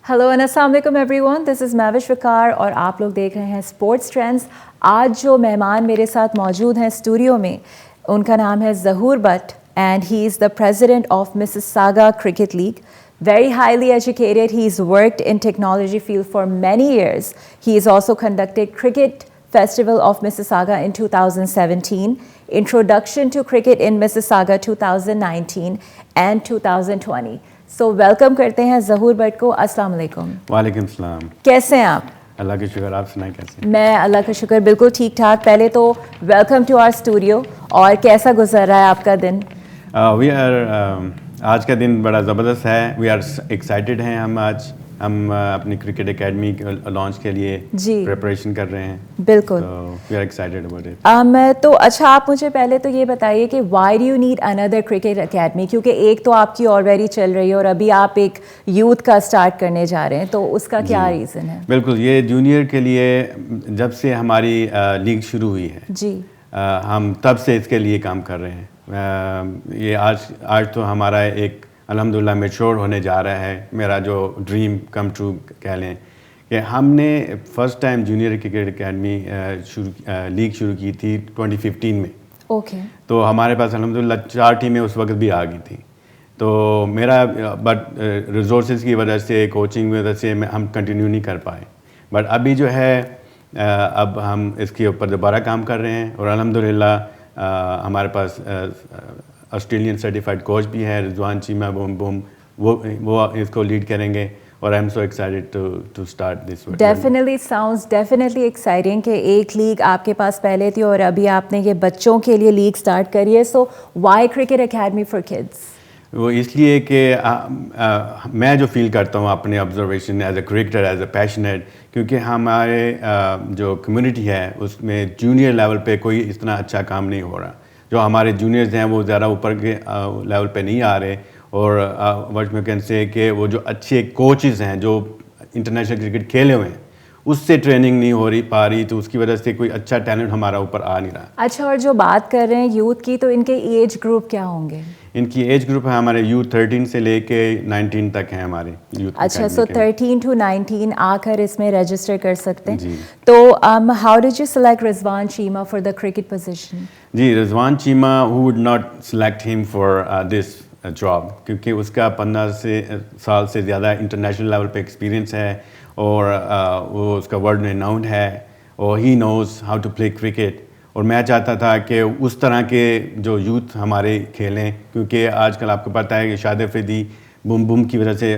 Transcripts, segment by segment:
Hello and السلام علیکم every one, دس از مہوش وقار اور آپ لوگ دیکھ رہے ہیں اسپورٹس ٹرینڈز. آج جو مہمان میرے ساتھ موجود ہیں اسٹوڈیو میں، ان کا نام ہے ظہور but and he is the president of Mississauga cricket league. Very highly educated, he's worked in technology field for many years. He has also conducted Cricket Festival of Mississauga in 2017, Introduction to Cricket in Mississauga 2019 and 2020. So welcome کرتے ہیں ظہور but کو. السلام علیکم. وعلیکم السلام. کیسے ہیں آپ؟ اللہ کا شکر، آپ سنائیں کیسے ہیں؟ میں اللہ کا شکر بالکل ٹھیک ٹھاک. پہلے تو ویلکم ٹو آور اسٹوڈیو. اور کیسا گزر رہا ہے آپ کا دن؟ وی آر آج کا دن بڑا زبردست ہے. وی آر ایکسائٹیڈ ہیں. ہم اپنی کرکٹ اکیڈمی لانچ کے لیے پریپریشن کر رہے ہیں. بالکل we are excited about it. تو اچھا، آپ مجھے پہلے تو یہ بتائیے کہ why do you need indoor cricket academy? کیونکہ ایک تو آپ کی آلریڈی چل رہی ہے اور ابھی آپ ایک یوتھ کا اسٹارٹ کرنے جا رہے ہیں، تو اس کا کیا ریزن ہے؟ بالکل، یہ جونیئر کے لیے جب سے ہماری لیگ شروع ہوئی ہے جی، ہم تب سے اس کے لیے کام کر رہے ہیں. یہ آج تو ہمارا ایک الحمدللہ میچور ہونے جا رہا ہے. میرا جو ڈریم کم ٹرو کہہ لیں کہ ہم نے first time junior cricket academy league شروع کی تھی 2015 میں. اوکے. تو ہمارے پاس الحمدللہ 4 ٹیمیں اس وقت بھی آ گئی تھیں. تو میرا بٹ ریسورسز کی وجہ سے، کوچنگ کی وجہ سے ہم کنٹینیو نہیں کر پائے. بٹ ابھی جو ہے اب ہم اس کے اوپر دوبارہ کام کر رہے ہیں اور الحمدللہ ہمارے پاس آسٹریلین سرٹیفائڈ کوچ بھی ہے، رضوان چیمہ بوم. وہ اس کو لیڈ کریں گے اور I am so excited to start this. Definitely sounds definitely exciting کہ ایک لیگ آپ کے پاس پہلے تھی اور ابھی آپ نے یہ بچوں کے لیے لیگ اسٹارٹ کری ہے. So why cricket academy for kids? وہ اس لیے کہ میں جو فیل کرتا ہوں اپنے observation as a cricketer, as a passionate, کیونکہ ہمارے جو کمیونٹی ہے اس میں جونیئر لیول پہ کوئی اتنا اچھا کام نہیں ہو رہا. جو ہمارے جونیئرز ہیں وہ زیادہ اوپر کے لیول پہ نہیں آ رہے. اور وٹ میں کین سے کہ وہ جو اچھے کوچز ہیں جو انٹرنیشنل کرکٹ کھیلے ہوئے ہیں اس سے ٹریننگ نہیں ہو پا رہی، تو اس کی وجہ سے کوئی اچھا ٹیلنٹ ہمارا اوپر آ نہیں رہا. اچھا، اور جو بات کر رہے ہیں یوتھ کی، تو ان کے ایج گروپ کیا ہوں گے؟ ان کی ایج گروپ ہے ہمارے یوتھ 13 سے لے کے 19 تک ہیں ہمارے یوتھ. اچھا، سو 13 to 19 آ کر اس میں رجسٹر کر سکتے ہیں. تو how did you select Rizwan Cheema for the cricket position? جی، Rizwan Cheema who would not select him for this job کیونکہ اس کا 15 سال سے زیادہ انٹرنیشنل لیول پہ ایکسپیرینس ہے اور وہ اس کا ورلڈ ریناؤنڈ ہے اور he knows how to play cricket. اور میں چاہتا تھا کہ اس طرح کے جو یوتھ ہمارے کھیلیں، کیونکہ آج کل آپ کو پتہ ہے کہ شاد افریدی بوم کی وجہ سے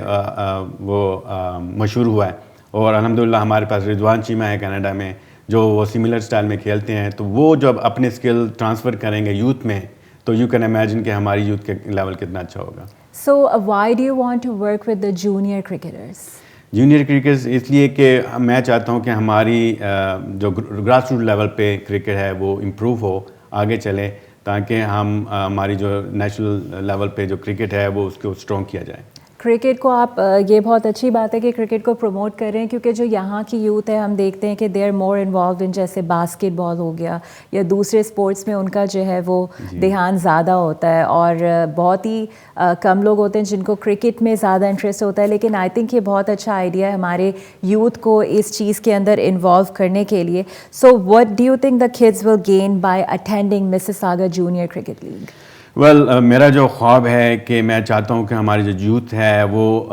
وہ مشہور ہوا ہے. اور الحمدللہ ہمارے پاس رضوان چیمہ ہے کینیڈا میں جو وہ سملر سٹائل میں کھیلتے ہیں. تو وہ جب اپنے اسکل ٹرانسفر کریں گے یوتھ میں تو یو کین امیجن کہ ہماری یوتھ کے لیول کتنا اچھا ہوگا. So why do you want to work with the junior cricketers? Junior cricketers اس لیے کہ میں چاہتا ہوں کہ ہماری جو گراس روٹ لیول پہ کرکٹ ہے وہ امپروو ہو، آگے چلے، تاکہ ہماری جو نیشنل لیول پہ جو کرکٹ ہے وہ اس کو اسٹرانگ کیا جائے. کرکٹ کو آپ یہ بہت اچھی بات ہے کہ کرکٹ کو پروموٹ کر رہے ہیں، کیونکہ جو یہاں کی یوتھ ہے ہم دیکھتے ہیں کہ they are more involved in, جیسے باسکٹ بال ہو گیا یا دوسرے اسپورٹس میں ان کا جو ہے وہ دھیان زیادہ ہوتا ہے. اور بہت ہی کم لوگ ہوتے ہیں جن کو کرکٹ میں زیادہ انٹرسٹ ہوتا ہے. لیکن آئی تھنک یہ بہت اچھا آئیڈیا ہے ہمارے یوتھ کو اس چیز کے اندر انوالو کرنے کے لیے. So what do you think the kids will gain by attending Mississauga junior cricket league? Well, میرا جو خواب ہے کہ میں چاہتا ہوں کہ ہماری جو یوتھ ہے وہ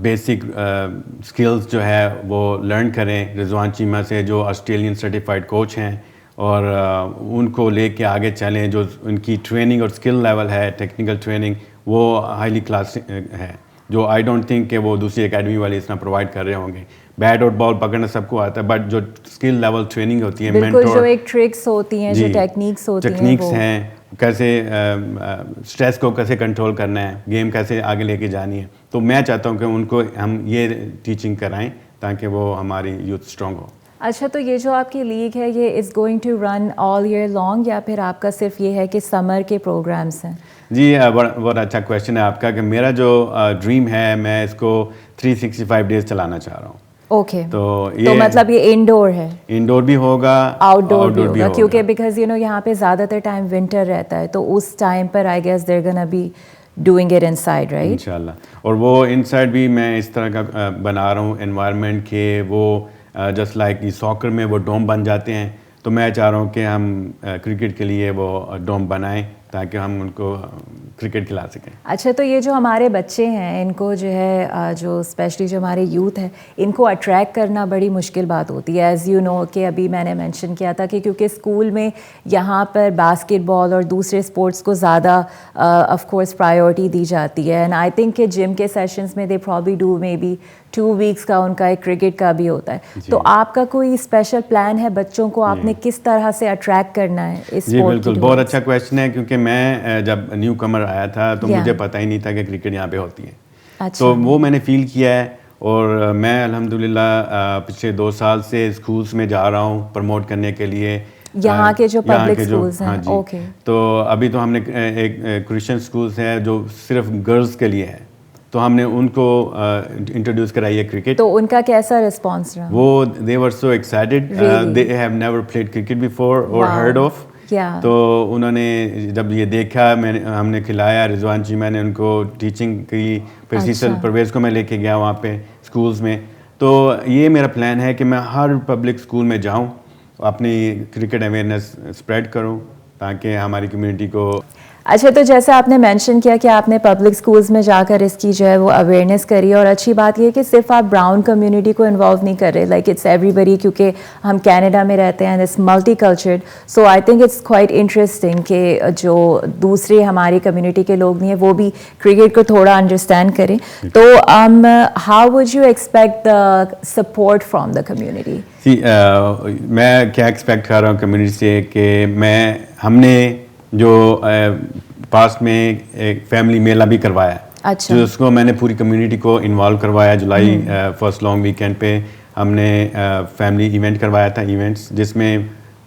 بیسک اسکلز جو ہے وہ لرن کریں رضوان چیمہ سے، جو آسٹریلین سرٹیفائڈ کوچ ہیں، اور ان کو لے کے آگے چلیں. جو ان کی ٹریننگ اور اسکل لیول ہے، ٹیکنیکل ٹریننگ، وہ ہائیلی کلاس ہے، جو آئی ڈونٹ تھنک کہ وہ دوسری اکیڈمی والے اس طرح پرووائڈ کر رہے ہوں گے. بیٹ اور بال پکڑنا سب کو آتا ہے، بٹ جو اسکل لیول ٹریننگ ہوتی ہے، بالکل، جو ایک ٹرکس ہوتی ہیں، جو ٹیکنیکس ہوتی ہیں، ٹیکنیکس ہیں، کیسے اسٹریس کو کیسے کنٹرول کرنا ہے، گیم کیسے آگے لے کے جانی ہے. تو میں چاہتا ہوں کہ ان کو ہم یہ ٹیچنگ کرائیں تاکہ وہ ہماری یوتھ اسٹرانگ ہو. اچھا، تو یہ جو آپ کی لیگ ہے یہ is going to run all year long یا پھر آپ کا صرف یہ ہے کہ سمر کے پروگرامس ہیں؟ جی، بہت اچھا کویشچن ہے آپ کا کہ میرا جو ڈریم ہے میں اس کو 365 ڈیز چلانا چاہ رہا ہوں. اوکے، تو مطلب یہ انڈور ہے؟ انڈور بھی ہوگا، آؤٹ ڈور بھی ہوگا، کیونکہ بیکاز یہاں پہ زیادہ تر ٹائم ونٹر رہتا ہے، تو اس ٹائم پر آئی گیس دیر گنا be doing it inside, right? انشاءاللہ. اور وہ انسائڈ بھی میں اس طرح کا بنا رہا ہوں انوائرمنٹ کہ وہ جسٹ لائک ساکر میں وہ ڈوم بن جاتے ہیں, تو میں چاہ رہا ہوں کہ ہم کرکٹ کے لیے وہ ڈوم بنائیں تاکہ ہم ان کو کرکٹ کھلا سکیں. اچھا, تو یہ جو ہمارے بچے ہیں ان کو جو ہے جو اسپیشلی جو ہمارے یوتھ ہے ان کو اٹریکٹ کرنا بڑی مشکل بات ہوتی ہے, ایز یو نو کہ ابھی میں نے مینشن کیا تھا کہ کیونکہ اسکول میں یہاں پر باسکٹ بال اور دوسرے اسپورٹس کو زیادہ آف کورس پرائیورٹی دی جاتی ہے, اینڈ آئی تھنک کہ جم کے سیشنز میں دے پرابلی ڈو مے بی 2 weeks کا ان کا ایک کرکٹ کا بھی ہوتا ہے. تو آپ کا کوئی اسپیشل پلان ہے بچوں کو آپ نے کس طرح سے اٹریکٹ کرنا ہے اس جی بالکل, بہت اچھا کویشچن ہے, کیونکہ میں جب نیو کمر آیا تھا تو مجھے پتہ ہی نہیں تھا کہ کرکٹ یہاں پہ ہوتی ہے, تو وہ میں نے فیل کیا ہے. اور میں الحمدللہ پچھلے 2 سال سے اسکولس میں جا رہا ہوں پروموٹ کرنے کے لیے, یہاں کے جو پبلک اسکولز ہیں. اوکے, تو ابھی تو ہم نے ایک کرسچن اسکولس ہیں جو صرف گرلس کے لیے ہے, تو ہم نے ان کو انٹروڈیوس کرائی ہے کرکٹ. تو ان کا کیسا رسپانس رہا؟ وہ they were so excited, they have never played cricket before اور ہرڈ آف. تو انہوں نے جب یہ دیکھا, ہم نے کھلایا, رضوان جی میں نے ان کو ٹیچنگ کی, پھر سیسل پرویز کو میں لے کے گیا وہاں پہ اسکولز میں. تو یہ میرا پلان ہے کہ میں ہر پبلک اسکول میں جاؤں, اپنی کرکٹ اویئرنیس اسپریڈ کروں تاکہ ہماری کمیونٹی کو. اچھا, تو جیسے آپ نے مینشن کیا کہ آپ نے پبلک اسکولز میں جا کر اس کی جو ہے وہ اویئرنیس کری, اور اچھی بات یہ ہے کہ صرف آپ براؤن کمیونٹی کو انوالو نہیں کر رہے, لائک اٹس ایوری بڈی, کیونکہ ہم کینیڈا میں رہتے ہیں, it's multi cultured. So I think it's quite interesting کہ جو دوسرے ہماری کمیونٹی کے لوگ نہیں ہیں وہ بھی کرکٹ کو تھوڑا انڈرسٹینڈ کریں. تو how would you expect the support from the community? میں کیا ایکسپیکٹ کر رہا ہوں کمیونٹی سے کہ ہم نے جو پاسٹ میں ایک فیملی میلہ بھی کروایا ہے. اچھا, جو اس کو میں نے پوری کمیونٹی کو انوالو کروایا. جولائی فرسٹ لانگ ویکینڈ پہ ہم نے فیملی ایونٹ کروایا تھا, ایونٹس جس میں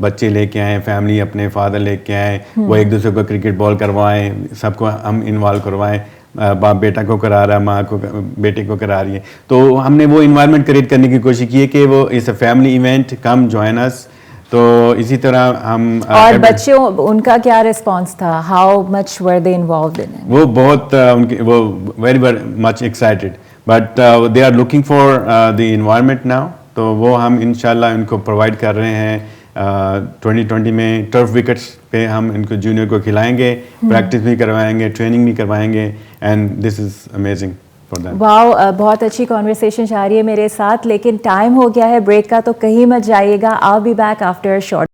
بچے لے کے آئے, فیملی اپنے فادر لے کے آئے, وہ ایک دوسرے کو کرکٹ بال کروائیں, سب کو ہم انوالو کروائیں. باپ بیٹا کو کرا رہا ہے, ماں کو بیٹے کو کرا رہی ہے. تو ہم نے وہ انوائرمنٹ کریٹ کرنے کی کوشش کی ہے کہ وہ اس فیملی ایونٹ کم جوائن اس. تو اسی طرح ہم اور بچوں ان کا کیا رسپانس تھا؟ How much were they involved in it? وہ بہت وہ very much excited, but they are looking for the environment now. تو وہ ہم انشاءاللہ ان کو پرووائڈ کر رہے ہیں. 2020 میں ٹرف وکٹس پہ ہم ان کو جونیئر کو کھلائیں گے, پریکٹس بھی کروائیں گے, ٹریننگ بھی کروائیں گے, اینڈ دس از امیزنگ. واو, بہت اچھی کانورسیشن جاری ہے میرے ساتھ, لیکن ٹائم ہو گیا ہے بریک کا, تو کہیں مت جائیے گا. All be back after a short.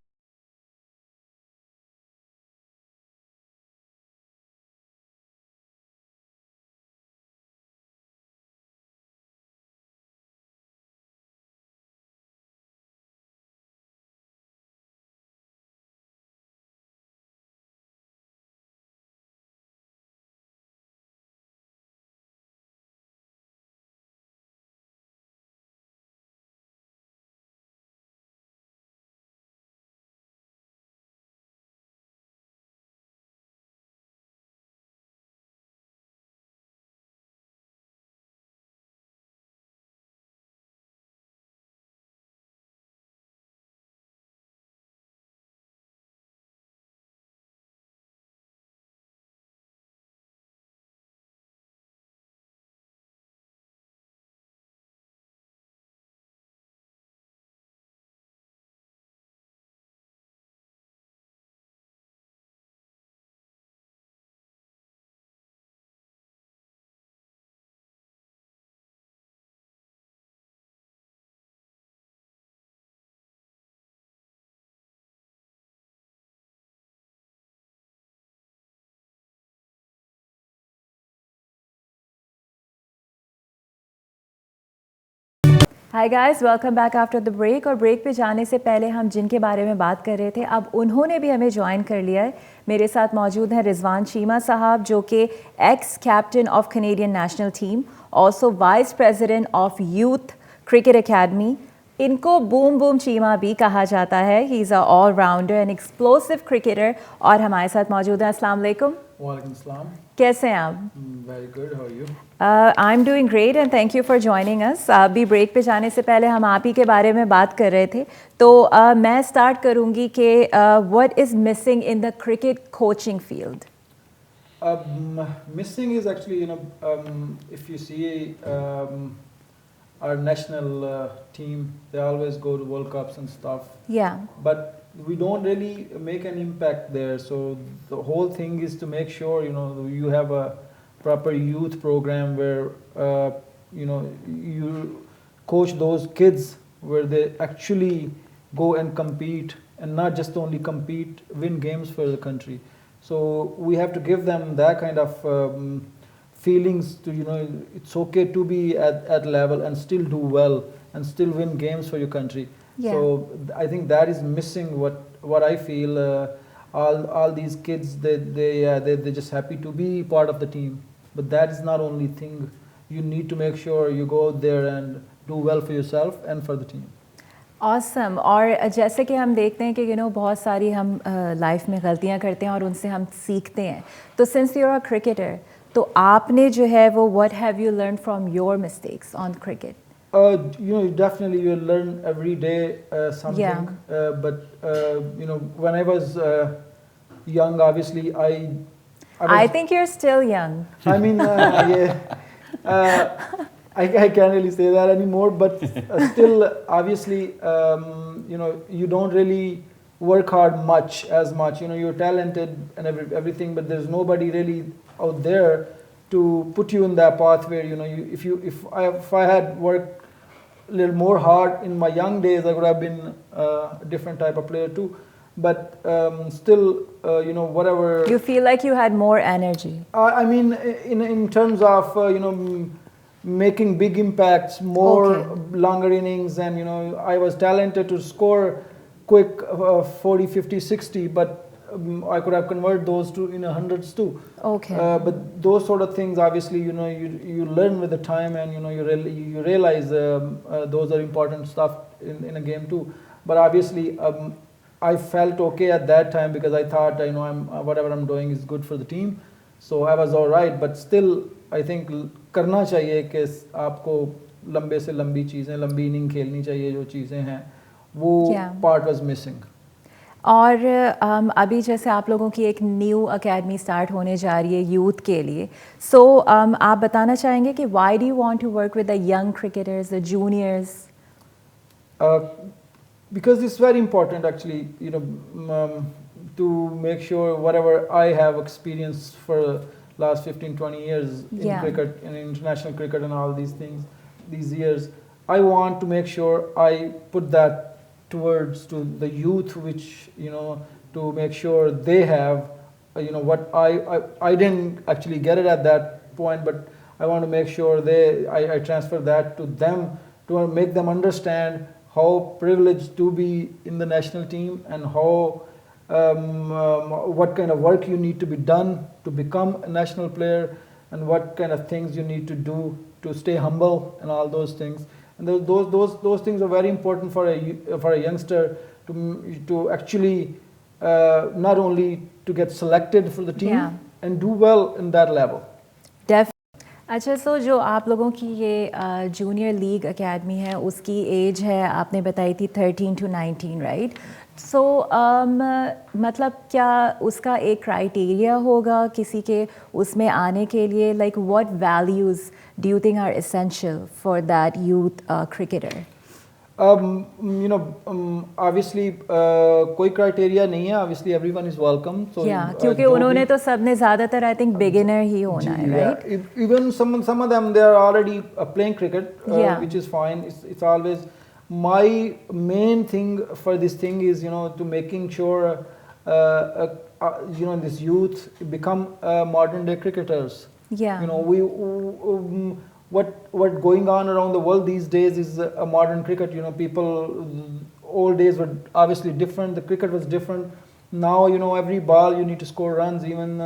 Hi guys, welcome back after the break. اور بریک پہ جانے سے پہلے ہم جن کے بارے میں بات کر رہے تھے اب انہوں نے بھی ہمیں جوائن کر لیا ہے. میرے ساتھ موجود ہیں رضوان چیمہ صاحب, جو کہ ex captain of Canadian national team, also vice president of youth cricket academy. ان کو بوم بوم چیمہ بھی کہا جاتا ہے. He is a all rounder and explosive cricketer, اور ہمارے ساتھ موجود ہیں. السلام علیکم. وعلیکم السلام. کیسے ہیں آپ؟ Very good, how are you? I am doing great and thank you for joining us. ابھی بریک پہ جانے سے پہلے ہم آپ ہی کے بارے میں بات کر رہے تھے, تو میں اسٹارٹ کروں گی کہ what is missing in the cricket coaching field? Missing is actually, if you see our national team, they always go to World Cups and stuff, Yeah. but we don't really make an impact there. So the whole thing is to make sure, you have a proper youth program where, you coach those kids where they actually go and compete, and not just only compete, win games for the country. So we have to give them that kind of feelings to, it's okay to be at level and still do well and still win games for your country. Yeah. So I think that is missing. What I feel, all these kids, they're just happy to be part of the team, but that is not only thing. You need to make sure you go out there and do well for yourself and for the team. Awesome. और जैसे कि हम देखते हैं कि बहुत सारी हम लाइफ में गलतियां करते हैं और उनसे हम सीखते हैं, तो since you are a cricketer, तो आपने जो है वो what have you learn from your mistakes on cricket? Definitely you learn every day something. Yeah. But when I was young, obviously I think you're still young. I mean, yeah. I can't really say that anymore, but still, obviously, you don't really work hard as much. You're talented and everything, but there's nobody really out there to put you in that path where, if I had worked a little more hard in my young days, I would have been a different type of player too. But still, whatever. You feel like you had more energy? I mean, in terms of, making big impacts, more longer innings, and I was talented to score quick 40, 50, 60, but I could have converted those to in hundreds too. Okay. But those sort of things, obviously, you learn with the time, and you realize those are important stuff in a game too. But obviously, I felt okay at that time because I thought whatever I'm doing is good for the team, so I was all right. But still, I think کرنا چاہیے کہ آپ کو لمبے سے لمبی چیزیں، لمبی اننگ کھیلنی چاہیے، جو چیزیں ہیں وہ پارٹ واز مسنگ. اور ابھی جیسے آپ لوگوں کی ایک نیو اکیڈمی اسٹارٹ ہونے جا رہی ہے یوتھ کے لیے، سو آپ بتانا چاہیں گے کہ why do you want to work with the young cricketers, the juniors? Because it's very important actually, to make sure whatever I have experienced for last 15-20 years in cricket, in international cricket and all these things, these years, I want to make sure I put that towards to the youth, which to make sure they have what I didn't actually get it at that point, but I want to make sure I transfer that to them, to make them understand how privileged to be in the national team, and how what kind of work you need to be done to become a national player, and what kind of things you need to do to stay humble and all those things. And those things are very important for a youngster to actually not only to get selected for the team and do well in that level. اچھا، سو جو آپ لوگوں کی یہ junior league academy ہے اس کی age ہے آپ نے بتائی تھی 13 to 19، رائٹ؟ سو مطلب کیا اس کا ایک کرائٹیریا ہوگا کسی کے اس میں آنے کے لیے؟ Like what values do you think are essential for that youth cricketer? Obviously کوئی کرائٹیریا نہیں ہے. Obviously everyone is welcome. So کیونکہ انہوں نے تو سب نے زیادہ تر I think beginner ہی ہونا ہے, right? Even some of them they are already playing cricket, which is fine. It's always my main thing for this thing is to making sure this youth become modern day cricketers. We what going on around the world these days is a modern cricket. People, old days were obviously different, the cricket was different. Now every ball you need to score runs, even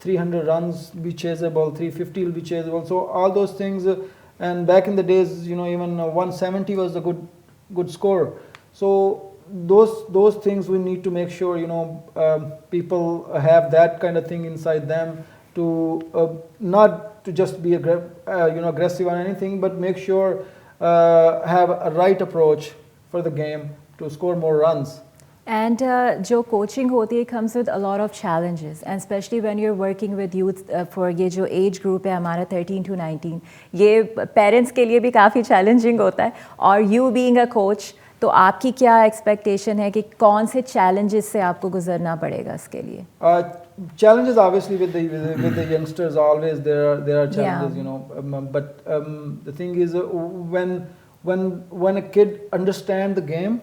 300 runs be chaseable, 350 will be chaseable, so all those things. And back in the days even 170 was a good score. So those things we need to make sure people have that kind of thing inside them, to not to just be aggressive on anything, but make sure have a right approach for the game to score more runs. And جو coaching ہوتی ہے comes with a lot of challenges, and especially when you're working with youth for یہ جو age group ہے ہمارا 13 to 19, یہ parents کے لیے بھی کافی چیلنجنگ ہوتا ہے. اور یو بینگ اے کوچ, تو آپ کی کیا ایکسپیکٹیشن ہے کہ کون سے چیلنجز سے آپ کو گزرنا پڑے گا اس کے لیے؟ Challenges obviously with the youngsters, always there are challenges, you know, but the thing is when a kid understands the game,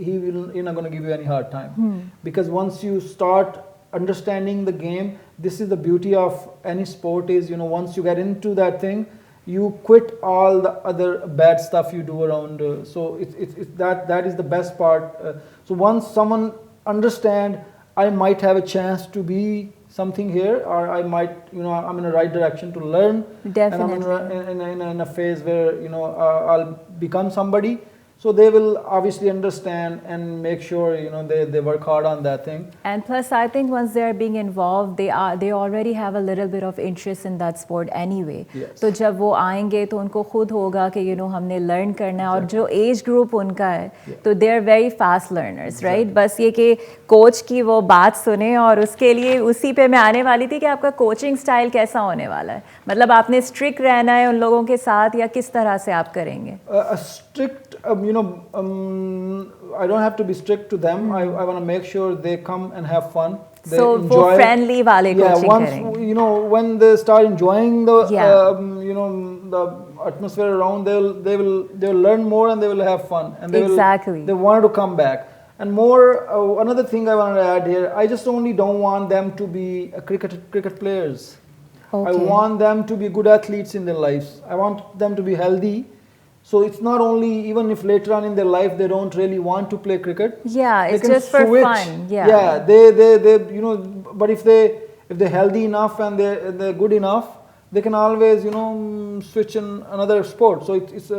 he's not going to give you any hard time, because once you start understanding the game, this is the beauty of any sport is, you know, once you get into that thing, you quit all the other bad stuff you do around, so it's that is the best part. So once someone understand, I might have a chance to be something here, or I might, you know, I'm in the right direction to learn. Definitely. And I'm in a phase where, you know, I'll become somebody. So they will obviously understand and make sure, you know, they work hard on that thing. And plus, I think once they are being involved, they already have a little bit of interest in that sport anyway. Yes. تو جب وہ آئیں گے تو ان کو خود ہوگا کہ you know ہم نے لرن کرنا ہے, اور جو ایج گروپ ان کا ہے تو they are very fast learners, right? بس یہ کہ کوچ کی وہ بات سنیں, اور اس کے لیے اسی پہ میں آنے والی تھی کہ آپ کا کوچنگ اسٹائل کیسا ہونے والا ہے. مطلب آپ نے اسٹرکٹ رہنا ہے ان لوگوں کے ساتھ, یا کس طرح سے آپ کریں گے؟ A strict, you know, I don't have to be strict to them. I want to make sure they come and have fun. They So enjoy. وہ friendly والے coaching کریں گے. Once, you know, when they start enjoying the, Yeah. you know, the atmosphere around, they'll learn more and they will have fun, and Exactly. they want to come back. And more, another thing I want to add here, I just don't want them to be cricket players. Okay. I want them to be good athletes in their lives. I want them to be healthy. So it's not only, even if later on in their life they don't really want to play cricket. Yeah, they it's can just for switch. fun. Yeah. Yeah, they you know, but if they're healthy enough and they're good enough, they can always, you know, switch in another sport. So it's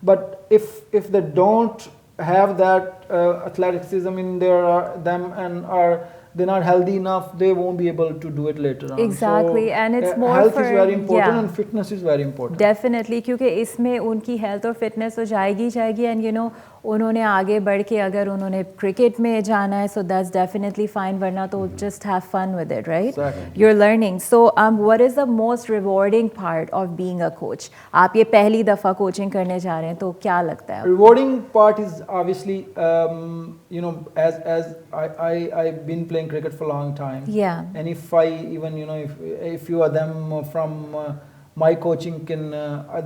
but if they don't have that athleticism in them and are they're not healthy enough, they won't be able to do it later on. Exactly, So, and it's more health for, is very important, yeah. and fitness is very important. Definitely, کیونکہ اس میں ان کی health اور fitness تو جائے گی and you know انہوں نے آگے بڑھ کے اگر انہوں نے کرکٹ میں جانا ہے سو دیٹس ڈیفینیٹلی فائن, ورنہ تو just have fun with it, right? You are learning. So what is the most rewarding part of being a coach? آپ یہ پہلی دفعہ کوچنگ کرنے جا رہے ہیں تو کیا لگتا ہے؟ Rewarding part is obviously, you know, as I've been playing cricket for a long time. Yeah. And if I even, you know, if you are them from my coaching can,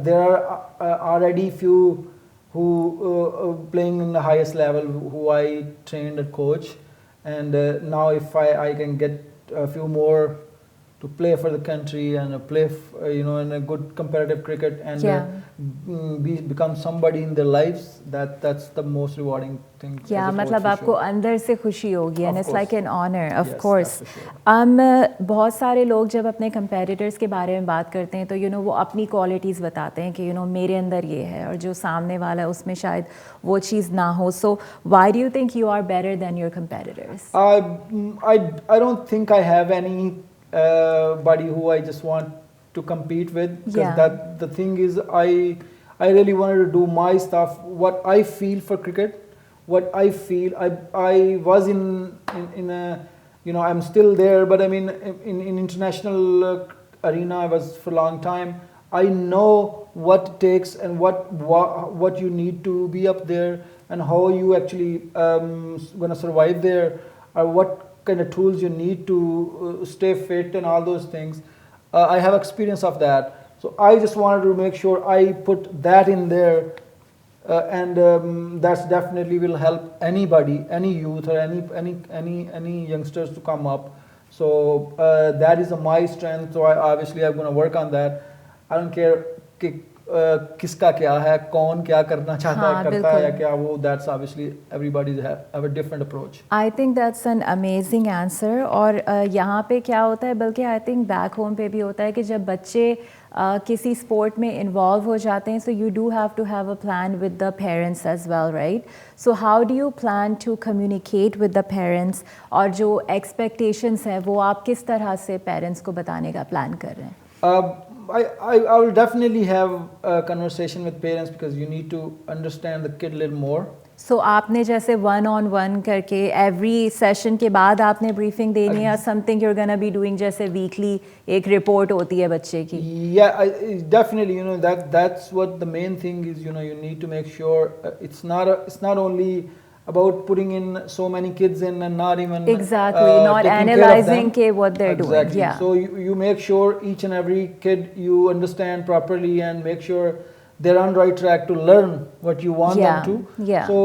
there are already few who playing in the highest level who I trained and coach, and now if I can get a few more to play for the country and play you know, in a good competitive cricket, and become somebody in their lives, that's the most rewarding thing. Yeah, مطلب آپ کو اندر سے خوشی ہوگی, and it's like an honor, of course. بہت سارے لوگ جب اپنے کمپیٹیٹرس کے بارے میں بات کرتے ہیں تو یو نو وہ اپنی کوالٹیز بتاتے ہیں کہ یو نو میرے اندر یہ ہے, اور جو سامنے والا ہے اس میں شاید وہ چیز نہ ہو. سو why do you think you are better than your competitors? I don't think I have any body who I just want to compete with, because the thing is I really wanted to do my stuff, what I feel for cricket, what I feel. I was in a, you know, I'm still there, but I mean in international arena I was for a long time. I know what it takes and what you need to be up there, and how you actually gonna survive there, or what kind of tools you need to stay fit and all those things. I have experience of that, so I just wanted to make sure I put that in there, and that's definitely will help anybody, any youth or any youngsters to come up. So that is my strength, so I'm going to work on that. I don't care کہ کس کا کیا ہے, کون کیا کرنا چاہتا ہے, کرتا ہے کیا, وہ that's obviously everybody have a different approach. I think that's an amazing answer. اور یہاں پہ کیا ہوتا ہے, بلکہ I think back home پہ بھی ہوتا ہے کہ جب بچے کسی اسپورٹ میں انوالو ہو جاتے ہیں, so you do have to have a plan with the parents as well, right? So how do you plan to communicate with the parents, اور جو expectations ہیں وہ آپ کس طرح سے پیرنٹس کو بتانے کا پلان کر رہے ہیں؟ I will definitely have a conversation with parents because you need to understand the kid a little more. So आपने जैसे वन ऑन वन करके एवरी सेशन के बाद आपने ब्रीफिंग देनी है या something you're gonna be doing जैसे वीकली एक रिपोर्ट होती है बच्चे की? Yeah, definitely. That's what the main thing is. You need to make sure it's not only about putting in so many kids in and not even Exactly, not taking care of analyzing them. what they're doing. Exactly. Yeah. So you make sure each and every kid you understand properly and make sure they're on right track to learn what you want Yeah, them to. yeah. So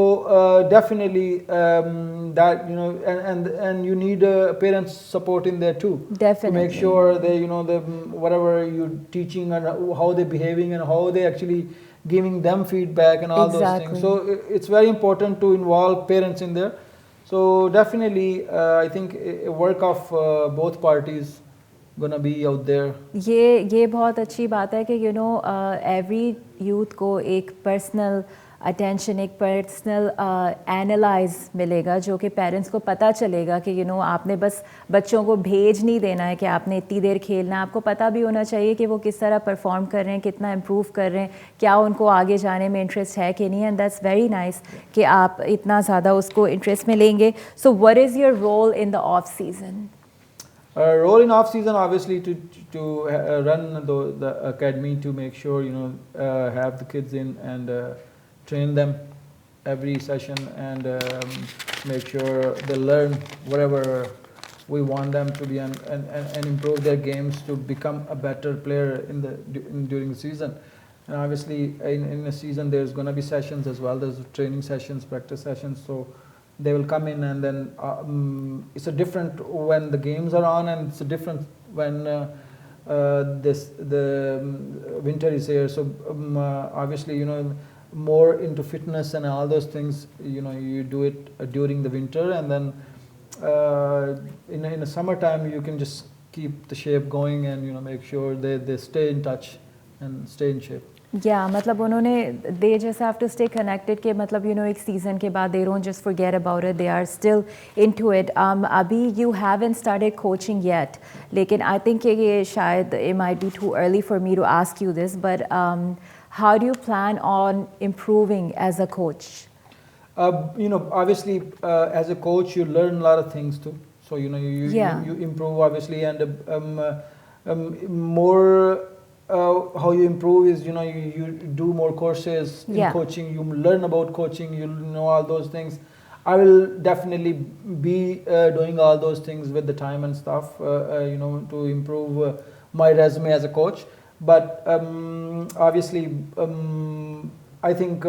definitely that and you need parents support in there too. Definitely. To make sure they the whatever you're teaching and how they're behaving and how they actually giving them feedback and all those Exactly. things. So it's very important to involve parents in there. So definitely I think a work of both parties gonna be out there. ये बहुत अच्छी बात है कि every youth को एक personal attention, एक personal analyse मिलेगा जो कि पेरेंट्स को पता चलेगा कि आपने बस बच्चों को भेज नहीं देना है कि आपने इतनी देर खेलना है, आपको पता भी होना चाहिए कि वो किस तरह परफॉर्म कर रहे हैं, कितना इम्प्रूव कर रहे हैं, क्या उनको आगे जाने में इंटरेस्ट है कि नहीं. एंड दैट्स वेरी नाइस कि आप इतना ज़्यादा उसको इंटरेस्ट में लेंगे. So what is your role in the off season? Role in off season obviously to run the academy, to make sure have the kids in and train them every session and make sure they learn whatever we want them to be and improve their games to become a better player during the season. And obviously in a season there's going to be sessions as well. There's training sessions, practice sessions, so they will come in and then it's a different when the games are on and it's a different when the winter is here. So obviously more into fitness and all those things you do it during the winter, and then in the summertime you can just keep the shape going and make sure they stay in touch and stay in shape. या मतलब उन्होंने they just have to stay connected के मतलब एक season के बाद they don't just forget about it, they are still into it. अभी you haven't started coaching yet, लेकिन आई थिंक ये शायद it might be too early for me to ask you this, but how do you plan on improving as a coach? Obviously as a coach you learn a lot of things too, so you improve obviously, and more how you improve is you do more courses in coaching, you learn about coaching, you know all those things. I will definitely be doing all those things with the time and stuff to improve my resume as a coach, but obviously I think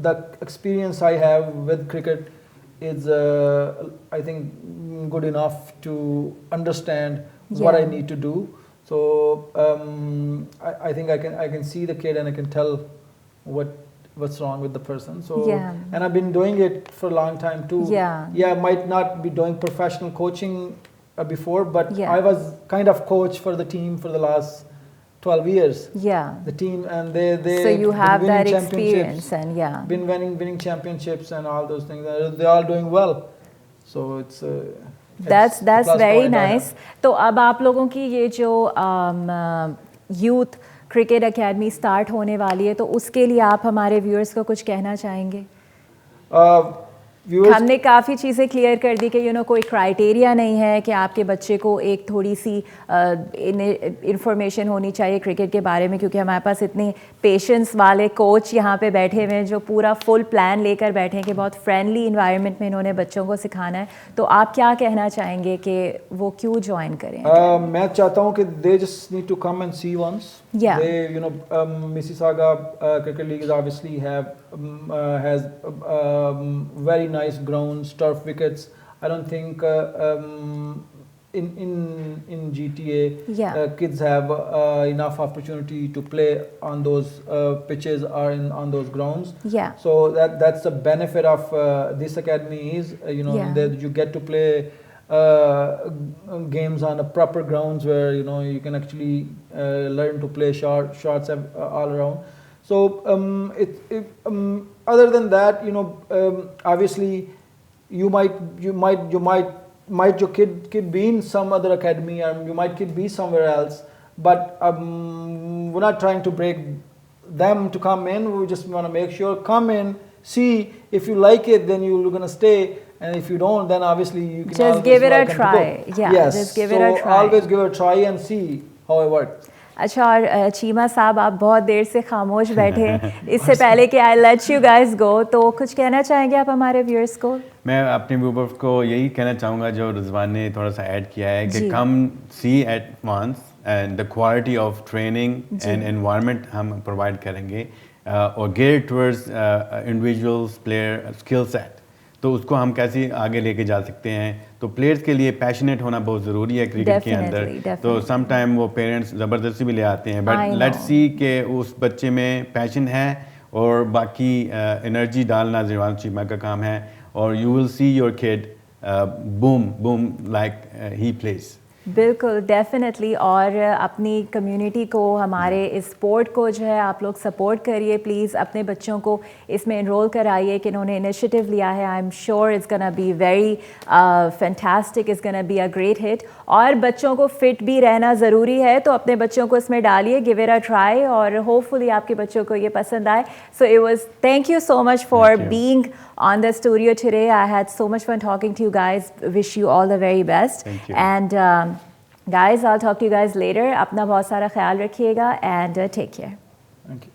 the experience I have with cricket is I think good enough to understand what I need to do. So I think I can see the kid and I can tell what's wrong with the person. So and I've been doing it for a long time too. I might not be doing professional coaching before, but I was kind of coach for the team for the last 12 years. The team, and they so you have that experience and been winning championships and all those things. They're all doing well. So it's That's very nice. तो अब आप लोगों की ये जो youth cricket academy start होने वाली है, तो उसके लिए आप हमारे व्यूअर्स को कुछ कहना चाहेंगे? हमने काफ़ी चीज़ें क्लियर कर दी कि कोई क्राइटेरिया नहीं है कि आपके बच्चे को एक थोड़ी सी इंफॉर्मेशन होनी चाहिए क्रिकेट के बारे में, क्योंकि हमारे पास इतने पेशेंस वाले कोच यहाँ पे बैठे हुए हैं जो पूरा फुल प्लान लेकर बैठे हैं कि बहुत फ्रेंडली इन्वायरमेंट में इन्होंने बच्चों को सिखाना है. तो आप क्या कहना चाहेंगे कि वो क्यों ज्वाइन करें? मैं चाहता हूँ कि they just need to come and see once. They Mississauga Cricket League obviously has very nice grounds, turf wickets. I don't think in GTA kids have enough opportunity to play on those pitches or on those grounds. So that's the benefit of this academy is that you get to play games on a proper grounds where you can actually learn to play shots all around. So other than that obviously you might your kid be in some other academy, or you might kid be somewhere else, but we're not trying to break them to come in. We just want to make sure, come in, see, if you like it, then you're going to stay, and if you don't, then obviously you can Just always give it a welcome to try. go. Yeah, Yes, just give so it a try. always give it a try and see how it works. اچھا اور چیما صاحب آپ بہت دیر سے خاموش بیٹھے ہیں اس سے پہلے کہ آئی لیٹ یو گائز گو تو کچھ کہنا چاہیں گے آپ ہمارے ویورس کو؟ میں اپنے ویورز کو یہی کہنا چاہوں گا جو رضوان نے تھوڑا سا ایڈ کیا ہے کہ come see it once and the quality of training and environment ہم پرووائڈ کریں گے اور gear towards individuals player skill set. تو اس کو ہم کیسے آگے لے کے جا سکتے ہیں؟ تو پلیئرس کے لیے پیشنیٹ ہونا بہت ضروری ہے کرکٹ کے اندر. تو سم ٹائم وہ پیرنٹس زبردستی بھی لے آتے ہیں, بٹ لیٹس سی کہ اس بچے میں پیشن ہے اور باقی انرجی ڈالنا رضوان چیما کا کام ہے, اور you will see your kid boom boom like he please. بالکل ڈیفینیٹلی. اور اپنی کمیونٹی کو, ہمارے اس اسپورٹ کو جو ہے آپ لوگ سپورٹ کریے پلیز. اپنے بچوں کو اس میں انرول کرائیے کہ انہوں نے انیشیٹو لیا ہے. آئی ایم شیور اٹس گنا بی ویری فینٹاسٹک, اٹس گنا بی اے گریٹ ہٹ. اور بچوں کو فٹ بھی رہنا ضروری ہے, تو اپنے بچوں کو اس میں ڈالیے, گیو اٹ اے ٹرائی, اور ہوپ فلی آپ کے بچوں کو یہ پسند آئے. So it was, thank you so much for being on the studio today. I had so much fun talking to you guys. Wish you all the very best. Thank you. And guys, I'll talk to you guys later. Apna bahut sara khayal rakhiyega and take care. Thank you.